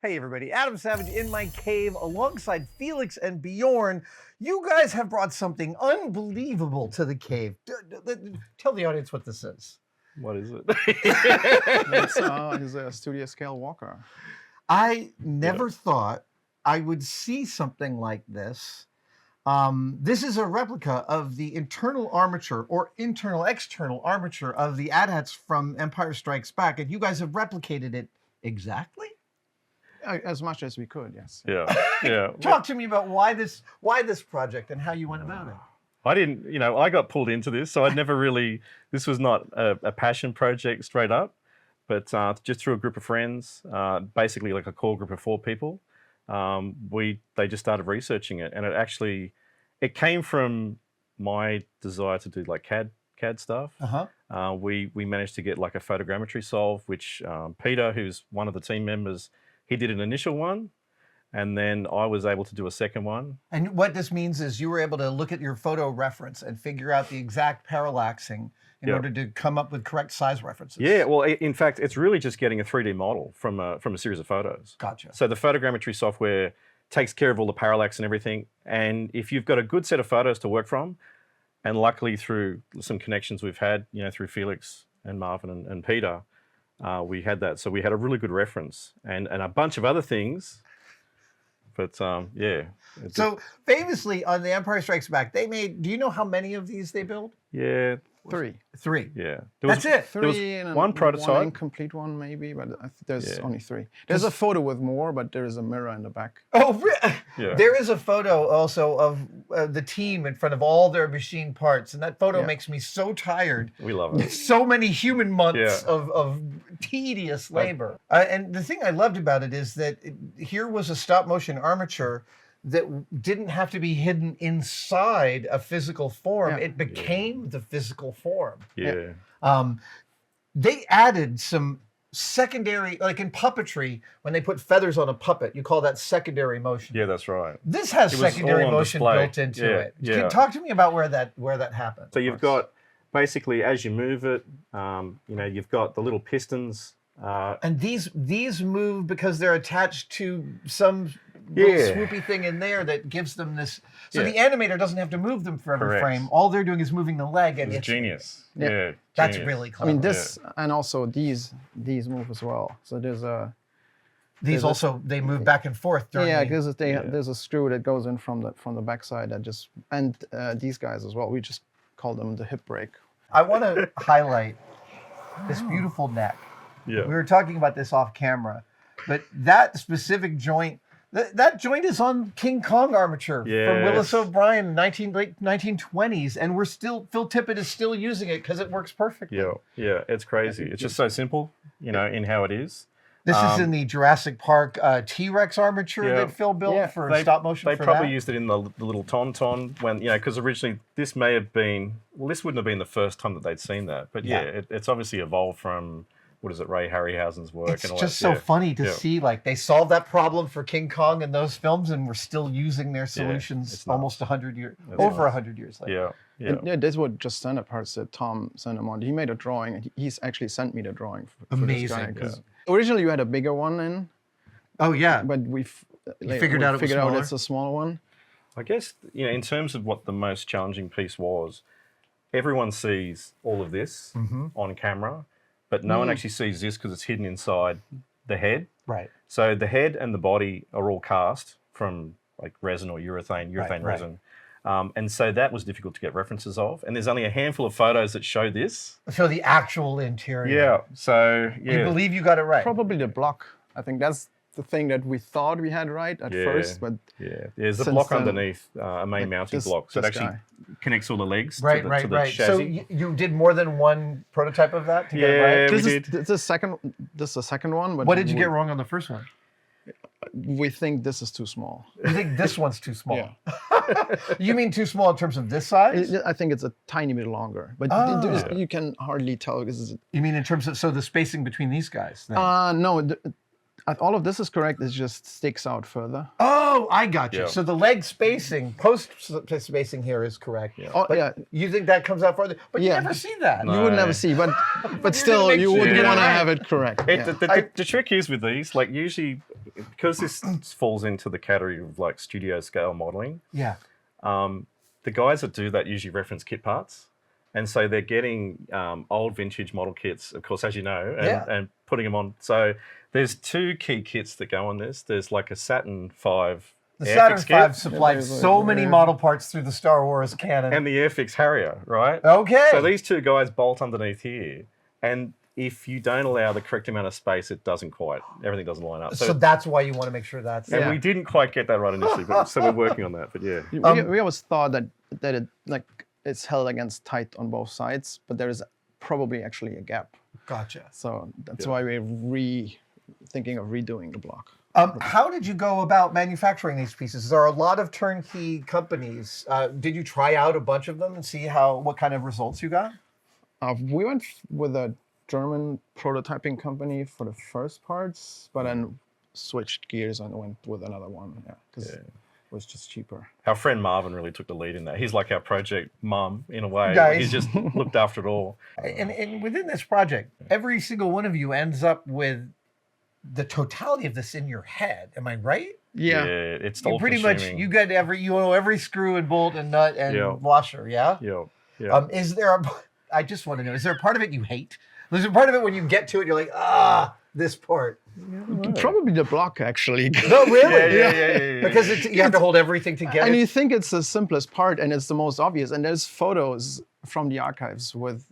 Hey everybody, Adam Savage in my cave alongside Felix and Bjorn. You guys have brought something unbelievable to the cave. Tell the audience what this is. What is it? It's a studio scale walker. I never thought I would see something like this. This is a replica of the internal armature or external armature of the AT-ATs from Empire Strikes Back, and you guys have replicated it exactly? As much as we could, yes. Yeah. Talk to me about why this project and how you went about it. I didn't, I got pulled into this, so I'd never really, this was not a passion project straight up, but just through a group of friends, basically like a core group of 4 people, they just started researching it, and it came from my desire to do like CAD stuff. We managed to get like a photogrammetry solve, which Peter, who's one of the team members, he did an initial one, and then I was able to do a second one. And what this means is you were able to look at your photo reference and figure out the exact parallaxing in order to come up with correct size references. Yeah, well, in fact, it's really just getting a 3D model from a series of photos. Gotcha. So the photogrammetry software takes care of all the parallax and everything, and if you've got a good set of photos to work from, and luckily through some connections we've had, through Felix and Marvin and Peter, we had that. So we had a really good reference and a bunch of other things. But yeah. So famously on The Empire Strikes Back, they made, do you know how many of these they built? Yeah. 3. 3. Yeah. That's it. 3 and one prototype. One incomplete one maybe, but there's only 3. There's a photo with more, but there is a mirror in the back. Oh, really? Yeah. There is a photo also of the team in front of all their machine parts, and that photo makes me so tired. We love it. So many human months of tedious labor. And the thing I loved about it is that here was a stop motion armature that didn't have to be hidden inside a physical form. It became the physical form. Yeah. They added some secondary, like in puppetry, when they put feathers on a puppet, you call that secondary motion. Yeah, that's right. This has secondary motion built into it. Yeah. Can you talk to me about where that happens? So you've got, basically, as you move it, you've got the little pistons. And these move because they're attached to some little swoopy thing in there that gives them this. So the animator doesn't have to move them for every frame. All they're doing is moving the leg, and it's genius. Yeah, that's really clever. I mean, this and also these move as well. So there's a. These also they move back and forth during. Yeah, because there's a screw that goes in from the backside that just, and these guys as well. We just call them the hip brake. I want to highlight this beautiful neck. Yeah. We were talking about this off camera, but that specific joint. That joint is on King Kong armature from Willis O'Brien, late 1920s, and Phil Tippett is still using it because it works perfectly. Yeah, it's crazy. It's just so simple, in how it is. This is in the Jurassic Park T-Rex armature that Phil built for stop motion. They probably used it in the little Tauntaun when, because originally this may have been, this wouldn't have been the first time that they'd seen that, but it's obviously evolved from. What is it, Ray Harryhausen's work? It's just so funny to see, like, they solved that problem for King Kong in those films, and we're still using their solutions almost 100 years, over 100 years later. Yeah, this was just standard parts that Tom sent him on. He made a drawing, and he's actually sent me the drawing for amazing. This guy, originally, you had a bigger one in. Oh yeah, but we figured out it's a smaller one. I guess in terms of what the most challenging piece was, everyone sees all of this on camera. But no one actually sees this because it's hidden inside the head. Right. So the head and the body are all cast from like resin or urethane resin. And so that was difficult to get references of. And there's only a handful of photos that show this. Show the actual interior. Yeah. So, You believe you got it right. Probably the block. I think that's the thing that we thought we had right at first. But there's a block underneath a main mounting block. So it actually connects all the legs to the chassis. So you did more than one prototype of that to get it right? We did. This is the second one. But what did you get wrong on the first one? We think this is too small. You think this one's too small? Yeah. You mean too small in terms of this size? I think it's a tiny bit longer, but you can hardly tell. You mean in terms of the spacing between these guys? No. All of this is correct. It just sticks out further. Oh, Oh, I got you. Yeah. So the leg spacing, post spacing here is correct. Oh, But yeah. you think that comes out farther? But you Yeah. never see that. You would No. never see, but You're still, gonna make you sure would you get it want to right. have it correct. It, yeah. the trick is with these, like usually, because this falls into the category of like studio scale modeling, Yeah. the guys that do that usually reference kit parts. And so they're getting old vintage model kits, of course, as you know, and putting them on. So there's two key kits that go on this. There's like a Saturn V The Airfix Saturn kit V supplied so many model parts through the Star Wars canon. and the Airfix Harrier, right? Okay. So these two guys bolt underneath here. And if you don't allow the correct amount of space, it doesn't quite, everything doesn't line up. So that's why you want to make sure that's... And we didn't quite get that right initially, so we're working on that, but yeah. We always thought that it like it's held against tight on both sides, but there is probably actually a gap. Gotcha. So that's why we're thinking of redoing the block. How did you go about manufacturing these pieces? There are a lot of turnkey companies. Did you try out a bunch of them and see what kind of results you got? We went with a German prototyping company for the first parts, but then switched gears and went with another one. Yeah, because it was just cheaper. Our friend Marvin really took the lead in that. He's like our project mum in a way. Nice. He's just looked after it all. And within this project, every single one of you ends up with the totality of this in your head. Am I right? Yeah. It's You all pretty much you know every screw and bolt and nut and washer. Yeah. Yeah. Is there I just want to know, is there a part of it you hate? There's a part of it when you get to it, you're like, this part. Probably the block, actually. No, really? Yeah. Because you have to hold everything together. And you think it's the simplest part and it's the most obvious. And there's photos from the archives with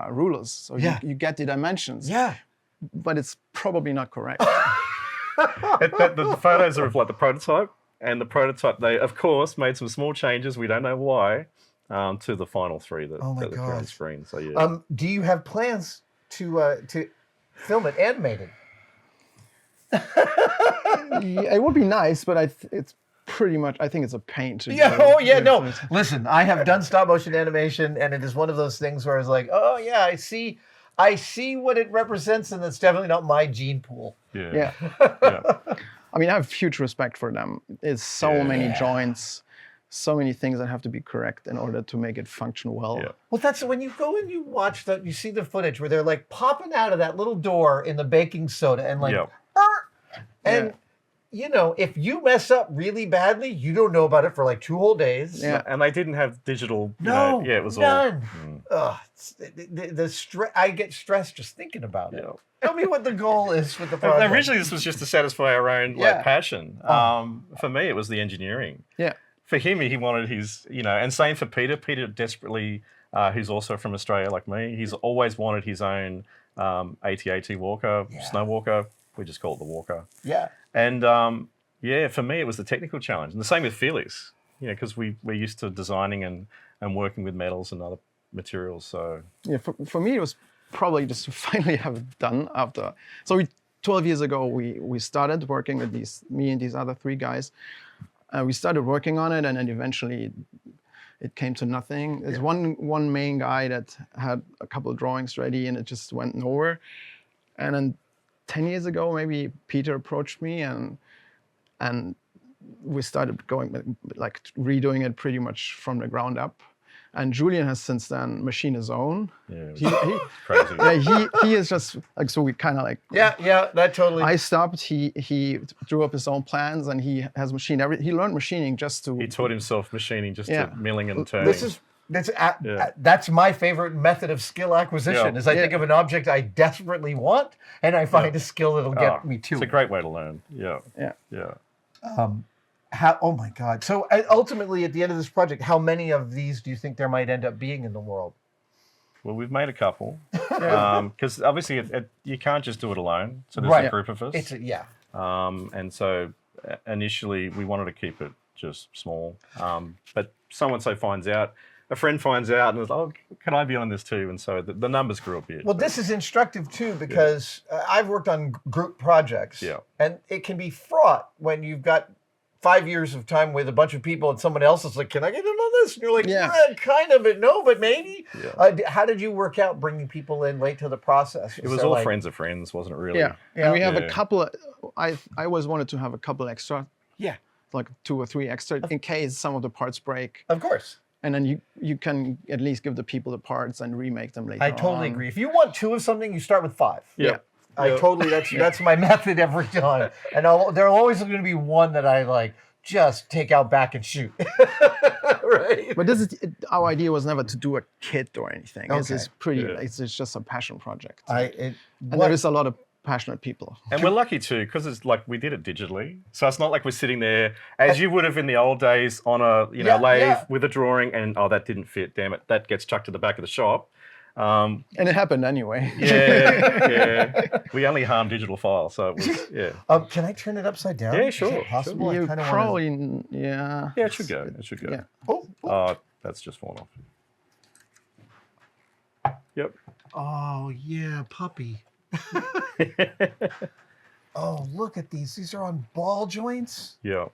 rulers. So you get the dimensions. Yeah. But it's probably not correct. The photos are of like the prototype, and the prototype, they, of course, made some small changes, we don't know why, to the final three that appear on the screen. So, yeah. Do you have plans to film it animated? Yeah, it would be nice, but it's pretty much, I think it's a pain to do. No. Listen, I have done stop motion animation, and it is one of those things where it's like, I see what it represents, and it's definitely not my gene pool. Yeah. I mean, I have huge respect for them. It's so many joints, so many things that have to be correct in order to make it function well. Yeah. Well, that's when you go and you watch that, you see the footage where they're like popping out of that little door in the baking soda and like, and you know, if you mess up really badly, you don't know about it for like 2 whole days. Yeah. And they didn't have digital. It was none. all. The stress. I get stressed just thinking about it. Tell me what the goal is with the project. Originally, this was just to satisfy our own passion. For me, it was the engineering. Yeah. For him, he wanted his, and same for Peter. Peter desperately, who's also from Australia like me, he's always wanted his own AT-AT walker, snow walker. We just call it the walker. Yeah. And for me, it was the technical challenge. And the same with Felix, because we're used to designing and working with metals and other materials. So yeah, for me, it was probably just to finally have it done after. So 12 years ago, we started working with me and these other 3 guys. We started working on it, and then eventually it came to nothing. There's one main guy that had a couple of drawings ready, and it just went nowhere. And then 10 years ago, maybe Peter approached me, and we started redoing it pretty much from the ground up. And Julian has since then machined his own. Yeah, crazy. Yeah, he is just like, so we kind of like. Yeah, that totally. I stopped. He drew up his own plans, and he has machined he learned machining just to. He taught himself machining just to milling and turning. That's my favorite method of skill acquisition. Is I think of an object I desperately want, and I find a skill that'll get me to it. It's a great way to learn. Yeah. Oh my God! So ultimately, at the end of this project, how many of these do you think there might end up being in the world? Well, we've made a couple, because obviously you can't just do it alone. So there's a group of us. And so initially we wanted to keep it just small, but someone finds out. A friend finds out and is like, oh, can I be on this too? And so the numbers grew a bit. Well, this is instructive too, because I've worked on group projects, and it can be fraught when you've got 5 years of time with a bunch of people and someone else is like, can I get in on this? And you're like, kind of, but no, but maybe. How did you work out bringing people in late to the process? It was all friends of friends, wasn't it really? Yeah. And we have a couple, I always wanted to have a couple extra like 2 or 3 extra in case some of the parts break. Of course. And then you can at least give the people the parts and remake them later I totally on. agree. If you want 2 of something, you start with 5. Yeah. That's my method every time. And there'll always going to be one that I like just take out back and shoot. Right. But our idea was never to do a kit or anything. Okay. It's just a passion project. And there is a lot of passionate people. And we're lucky too, because it's like we did it digitally. So it's not like we're sitting there, as you would have in the old days, on a lathe with a drawing and, that didn't fit, damn it, that gets chucked to the back of the shop. And it happened anyway. Yeah. We only harm digital files, so it was, can I turn it upside down? Yeah, sure. Is that possible? You I kinda probably, Yeah, it should go. Yeah. Oh. That's just fallen off. Yep. Oh, yeah, puppy. Oh, look at these. These are on ball joints. Yeah.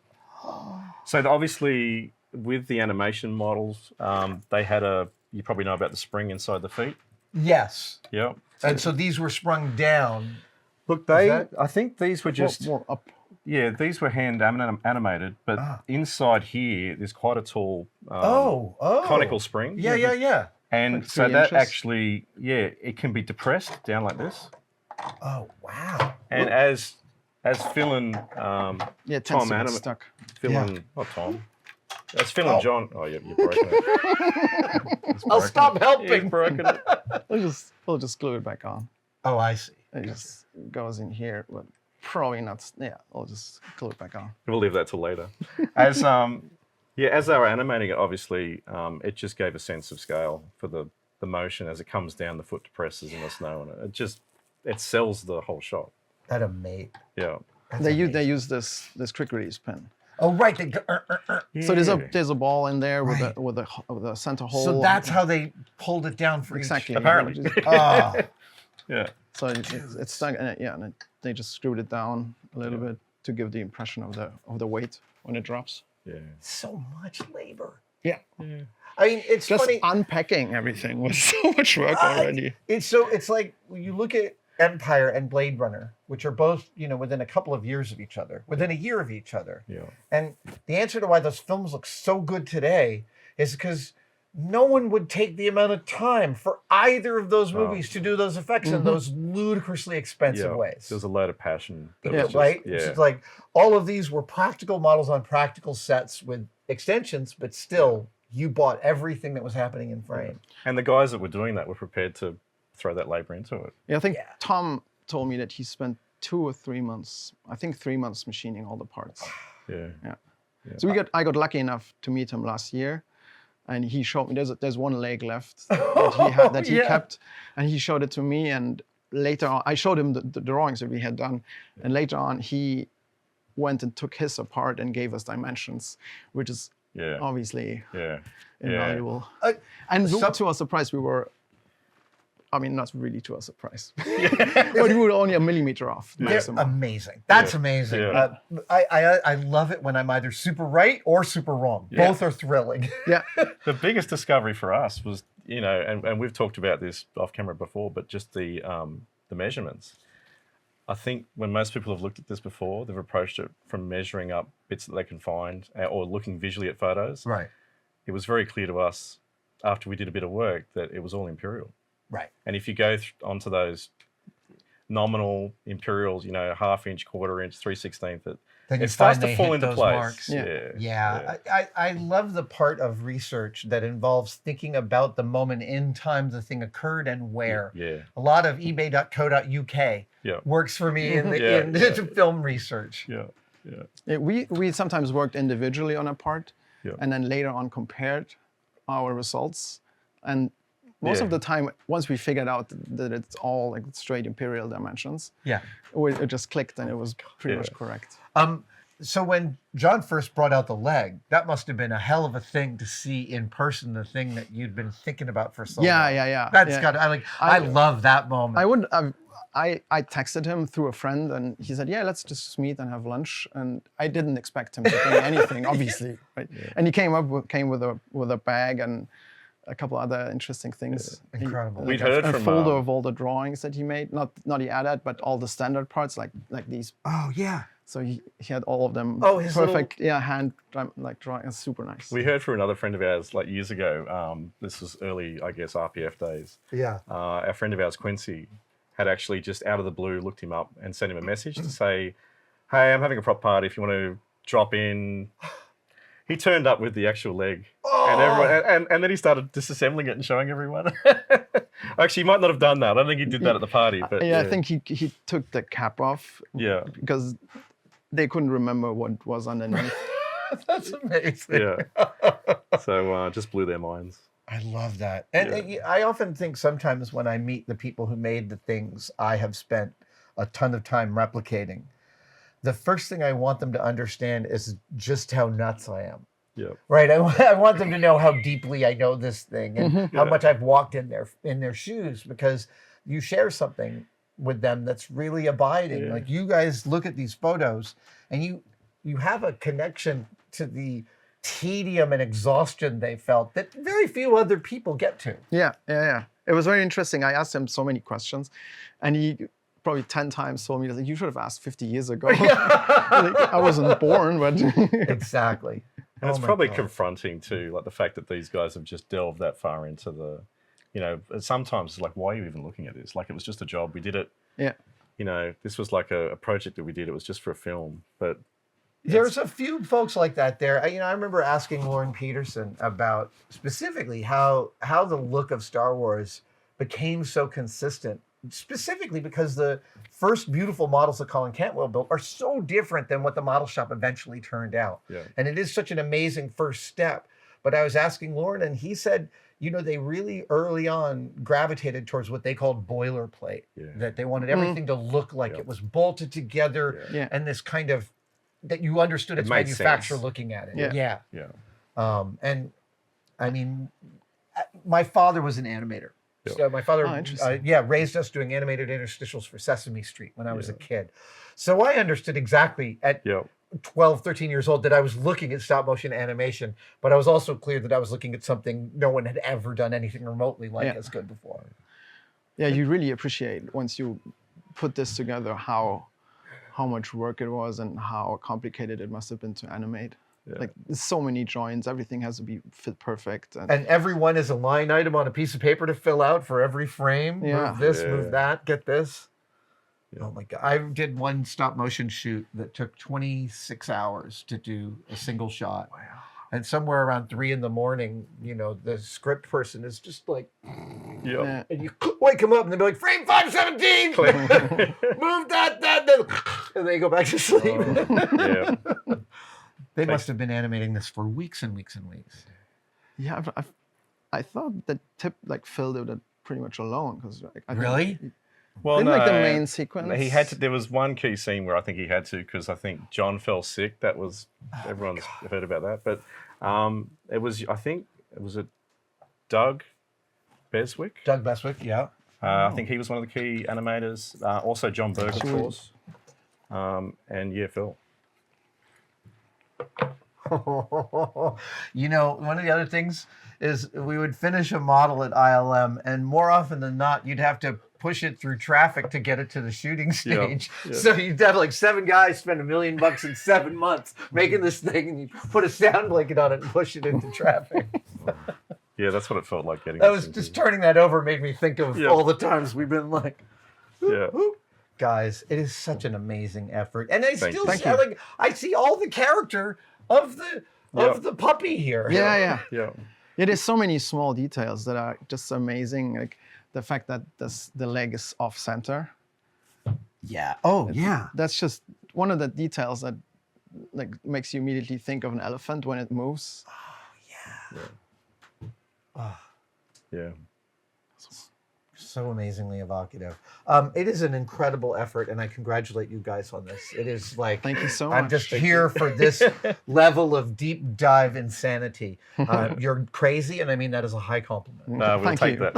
So obviously, with the animation models, they had you probably know about the spring inside the feet. Yes. Yeah. And so these were sprung down. Look, I think these were just more up. Yeah, these were hand animated, but inside here there's quite a tall conical spring. Yeah. And Like so 3 that inches? actually, it can be depressed down like this. Oh, wow. And as Phil and Yeah, it Tom tends to get stuck. Phil and not Tom. As Phil and John. Oh, you're broken it. I'll stop helping. He's broken it. We'll just glue it back on. Oh, I see. It just goes in here, but probably not. Yeah, I'll just glue it back on. We'll leave that till later. As they were animating it, obviously, it just gave a sense of scale for the motion as it comes down, the foot depresses in the snow, and it sells the whole shop. That amazing. Yeah. That's They amazing. use this quick release pin. Oh, right. So there's a ball in there Right. with a center hole. So that's how they pulled it down for exactly. Apparently. each. Oh, Yeah. So it's stuck, and they just screwed it down a little bit to give the impression of the weight when it drops. Yeah. so much labor. Yeah. I mean, it's Just funny. unpacking everything was so much work already. It's like when you look at Empire and Blade Runner, which are both, within a couple of years of each other, within a year of each other. Yeah. And the answer to why those films look so good today is because no one would take the amount of time for either of those movies to do those effects in those ludicrously expensive ways. There's a load of passion. That Yeah, was just- Right? Yeah. It's like all of these were practical models on practical sets with extensions, but still you bought everything that was happening in frame. And the guys that were doing that were prepared to throw that labor into it. Yeah, I think Tom told me that he spent 2 or 3 months, I think 3 months machining all the parts. Yeah. So I got lucky enough to meet him last year, and he showed me there's one leg left that he kept, and he showed it to me. And later on, I showed him the drawings that we had done, and later on he went and took his apart and gave us dimensions, which is obviously invaluable. And to our surprise, not really to our surprise, but we were only a millimeter off. They're maximum. amazing. That's amazing. Yeah. I love it when I'm either super right or super wrong. Yeah. Both are thrilling. Yeah. The biggest discovery for us was, and we've talked about this off camera before, but just the measurements. I think when most people have looked at this before, they've approached it from measuring up bits that they can find or looking visually at photos. Right. It was very clear to us after we did a bit of work that it was all imperial. Right. And if you go onto those nominal imperials, half-inch, quarter-inch, 3/16, it starts to fall into place. Marks. Yeah. I love the part of research that involves thinking about the moment in time the thing occurred and where. Yeah. A lot of ebay.co.uk works for me in film research. Yeah. We sometimes worked individually on a part, Yeah. and then later on compared our results. And most of the time, once we figured out that it's all like straight imperial dimensions, it just clicked and it was pretty much correct. So when John first brought out the leg, that must have been a hell of a thing to see in person, the thing that you'd been thinking about for so long. Yeah. That's got. I love that moment. I texted him through a friend, and he said, "Yeah, let's just meet and have lunch." And I didn't expect him to bring anything, obviously, right? Yeah. And he came with a bag and a couple other interesting things. Yeah. Incredible. We'd heard a from folder of all the drawings that he made, not the ADAT, but all the standard parts like these. Oh yeah. So he had all of them. Oh, his perfect, hand like drawing. It's super nice. We heard from another friend of ours like years ago. This was early, I guess, RPF days. Yeah. A friend of ours, Quincy, had actually just out of the blue looked him up and sent him a message to say, "Hey, I'm having a prop party. If you want to drop in." He turned up with the actual leg, and everyone, and then he started disassembling it and showing everyone. Actually, he might not have done that. I don't think he did that at the party. But I think he took the cap off. Yeah. Because they couldn't remember what was underneath. That's amazing. Yeah. So just blew their minds. I love that. And I often think sometimes when I meet the people who made the things I have spent a ton of time replicating, the first thing I want them to understand is just how nuts I am. Yeah. Right. I want them to know how deeply I know this thing and how much I've walked in their shoes, because you share something with them that's really abiding. Like, you guys look at these photos and you have a connection to the tedium and exhaustion they felt that very few other people get to. Yeah. It was very interesting. I asked him so many questions, and he probably 10 times told me, like, you should have asked 50 years ago. Like, I wasn't born, but Exactly. And it's my probably God. confronting too, like the fact that these guys have just delved that far into the, sometimes it's like, why are you even looking at this? Like, it was just a job. We did it. Yeah. This was like a project that we did. It was just for a film, but There's a few folks like that there. I remember asking Lauren Peterson about specifically how the look of Star Wars became so consistent, specifically because the first beautiful models that Colin Cantwell built are so different than what the model shop eventually turned out. Yeah. And it is such an amazing first step. But I was asking Lauren, and he said, they really early on gravitated towards what they called boilerplate, that they wanted everything to look like it was bolted together and this kind of, that you understood its manufacturer looking at it. Yeah. And I mean, my father was an animator. Yeah. So my father, interesting. raised us doing animated interstitials for Sesame Street when I was a kid. So I understood exactly at 12, 13 years old that I was looking at stop motion animation, but I was also clear that I was looking at something no one had ever done anything remotely like as good before. Yeah, you really appreciate once you put this together how much work it was and how complicated it must have been to animate. Yeah. Like, there's so many joints, everything has to be fit perfect. And every one is a line item on a piece of paper to fill out for every frame. Move this, move that, get this. Yeah. Oh my God. I did one stop motion shoot that took 26 hours to do a single shot. Wow. And somewhere around 3 a.m, the script person is just like, and you wake them up and they'll be like, frame 517, move that, and they go back to sleep. They must have been animating this for weeks and weeks and weeks. Yeah, I thought that Tip filled it pretty much alone, because really. Well, didn't the main sequence. He had to. There was one key scene where I think he had to, because I think John fell sick. That was everyone's heard about that. But it was, I think it was Doug Beswick. Doug Beswick, yeah. I think he was one of the key animators. Also John Berg, of course. And Phil. One of the other things is we would finish a model at ILM, and more often than not, you'd have to push it through traffic to get it to the shooting stage. Yeah. So you'd have like 7 guys spend $1 million in 7 months making this thing, and you put a sound blanket on it and push it into traffic. Yeah, that's what it felt like getting. That was just turning that over made me think of all the times we've been like, guys, it is such an amazing effort, and I still I see all the character of the puppy here. Yeah. It is so many small details that are just amazing. Like the fact that the leg is off center. Yeah. Oh, yeah. That's just one of the details that makes you immediately think of an elephant when it moves. Oh, yeah. Yeah. So amazingly evocative. It is an incredible effort, and I congratulate you guys on this. It is like, thank you so much. I'm just here for this level of deep dive insanity. You're crazy, and I mean that as a high compliment. No, we'll take that.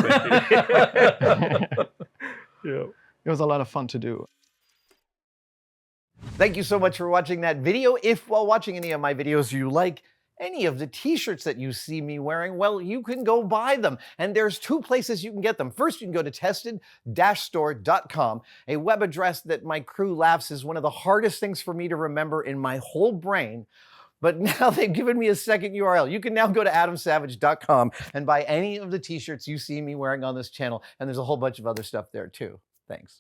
Thank you. It was a lot of fun to do. Thank you so much for watching that video. If while watching any of my videos you like any of the t-shirts that you see me wearing, well, you can go buy them. And there's two places you can get them. First, you can go to tested-store.com, a web address that my crew laughs is one of the hardest things for me to remember in my whole brain. But now they've given me a second URL. You can now go to adamsavage.com and buy any of the t-shirts you see me wearing on this channel. And there's a whole bunch of other stuff there too. Thanks.